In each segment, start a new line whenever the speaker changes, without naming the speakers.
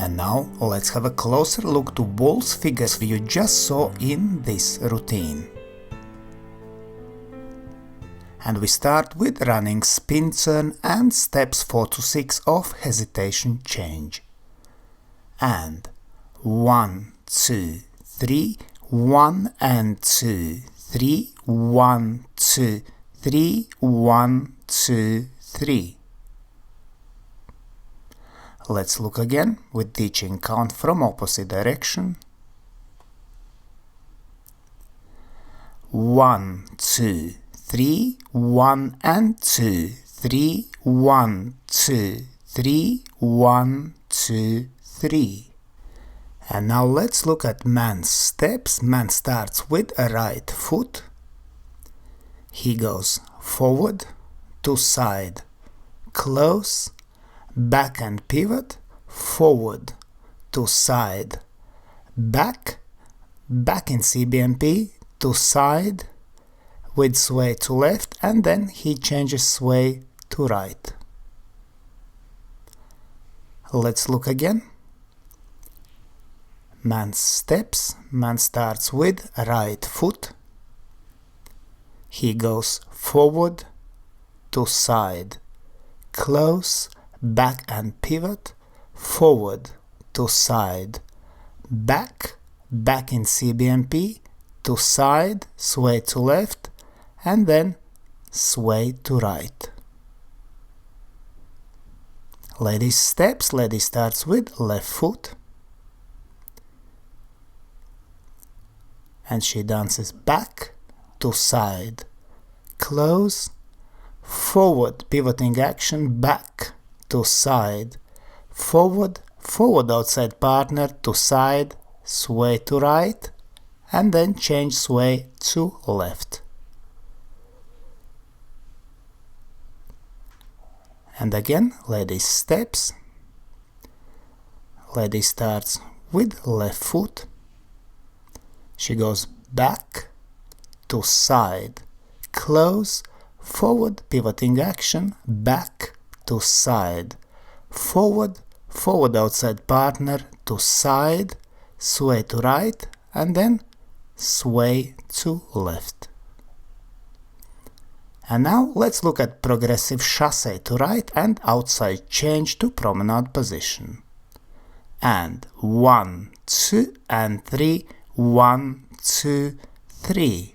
And now let's have a closer look to Waltz Figures you just saw in this routine. And we start with running spin turn and steps 4 to 6 of hesitation change. And 1, 2, 3, 1 and 2, 3, 1, 2, 3, 1, 2, 3. Let's look again with teaching count from opposite direction. 1, 2, 3, 1 and 2, 3, 1, 2, 3, 1, 2, 3. And now let's look at man's steps. Man starts with a right foot. He goes forward, to side, close, back and pivot, forward, to side, back, back in CBMP, to side, with sway to left, and then he changes sway to right. Let's look again. Man steps, man starts with right foot. He goes forward, to side, close, back and pivot, forward, to side, back, back in CBMP, to side, sway to left, and then sway to right. Lady steps, lady starts with left foot. And she dances back, to side, close, forward, pivoting action, back, to side, forward, forward outside partner, to side, sway to right, and then change sway to left. And again, lady steps. Lady starts with left foot. She goes back, to side, close, forward, pivoting action, back, to side, forward, forward outside partner, to side, sway to right, and then sway to left. And now let's look at progressive chasse to right and outside change to promenade position. And 1, 2 and 3, 1, 2, 3.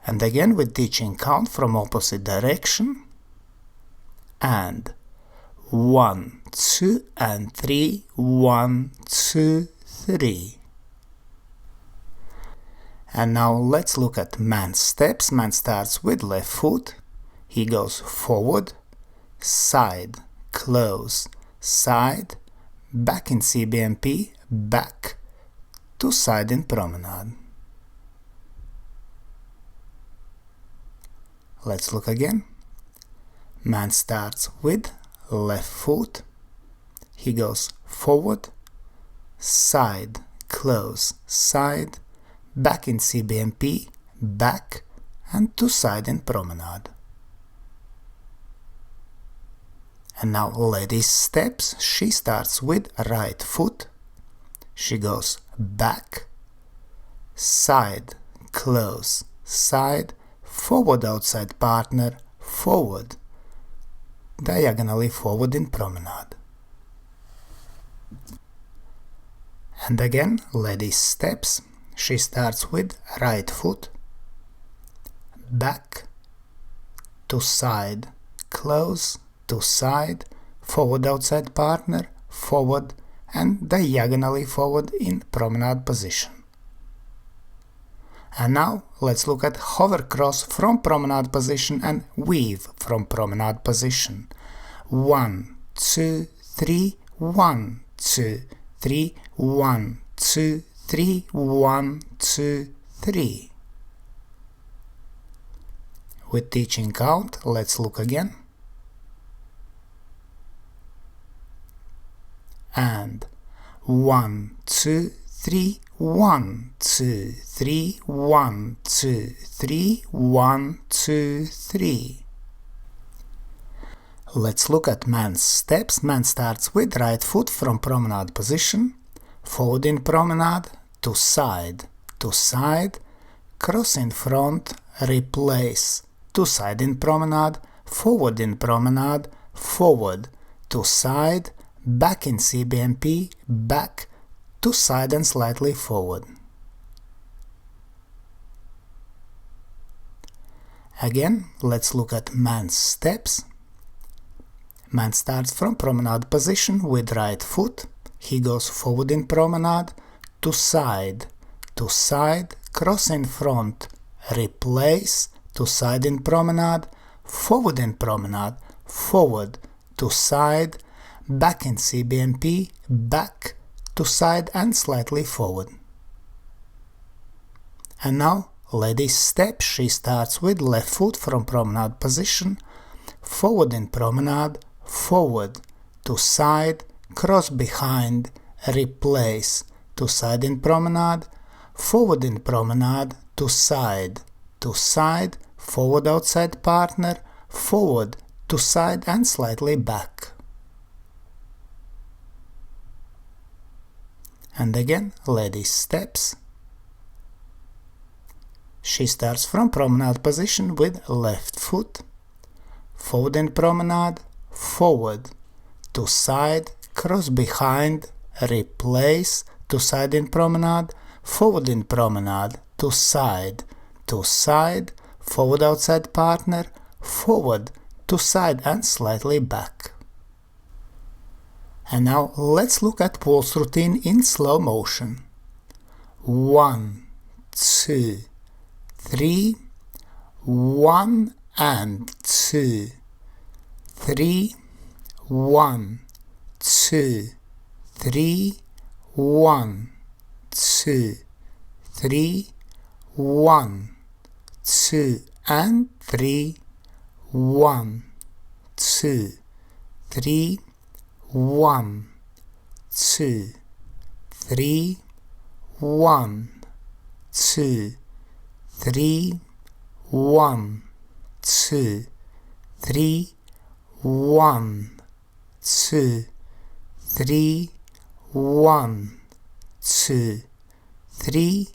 And again with teaching count from opposite direction. And 1, 2 and 3, 1, 2, 3. And now let's look at man's steps. Man starts with left foot. He goes forward, side, close, side, back in CBMP, back, to side in promenade. Let's look again. Man starts with left foot. He goes forward, side, close, side, back in CBMP, back, and to side in promenade. And now lady steps. She starts with right foot. She goes back, side, close, side, forward outside partner, forward, diagonally forward in promenade. And again, lady steps. She starts with right foot, back, to side, close, to side, forward outside partner, forward, and diagonally forward in promenade position. And now let's look at hover cross from promenade position and weave from promenade position. 1, 2, 3, 1, 2, 3, 1, 2, 3, 1, 2, 3. With teaching count, let's look again. And 1, 2, 3, 1, 2, 3, 1, 2, 3, 1, 2, 3. Let's look at man's steps. Man starts with right foot from promenade position, forward in promenade, to side, cross in front, replace, to side in promenade, forward in promenade, forward, to side, back in CBMP, back, to side and slightly forward. Again, let's look at man's steps. Man starts from promenade position with right foot. He goes forward in promenade, to side, cross in front, replace, to side in promenade, forward in promenade, forward, to side, back in CBMP, back, to side and slightly forward. And now, lady's step. She starts with left foot from promenade position, forward in promenade, forward, to side, cross behind, replace, to side in promenade, forward in promenade, to side, forward outside partner, forward, to side and slightly back. And again, lady's steps. She starts from promenade position with left foot, forward in promenade, forward, to side, cross behind, replace, to side in promenade, forward in promenade, to side, forward outside partner, forward, to side and slightly back. And now let's look at waltz routine in slow motion. 1, 2, 3, 1 and 2, 3, 1, 2, 3, 1, 2, 3, 1, 2 and 3, 1, 2, 3, 1, 2, 3, 1, 2, 3, 1, 2, 3, 1, 2, 3, 1, 2, 3,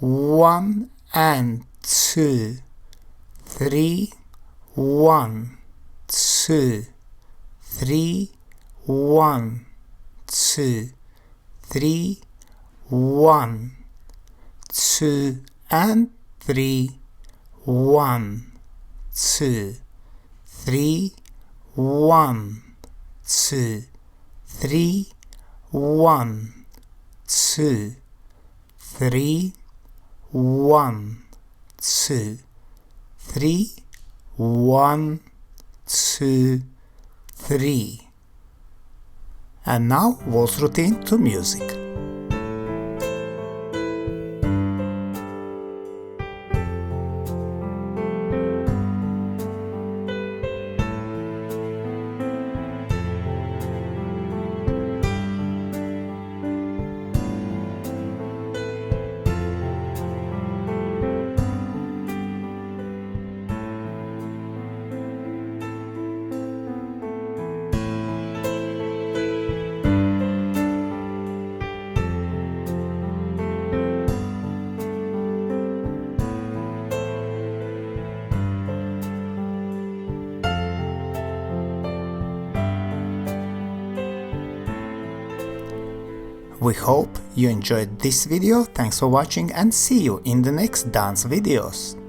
1 and 2, 3, 1, 2, 3, 1, 2, 3, 1, 2 and 3, 1, 2, 3, 1, 2, 3, 1, 2, 3, 1, 2, 3, 1, 2, 3. And now waltz routine to music. We hope you enjoyed this video, thanks for watching and see you in the next dance videos.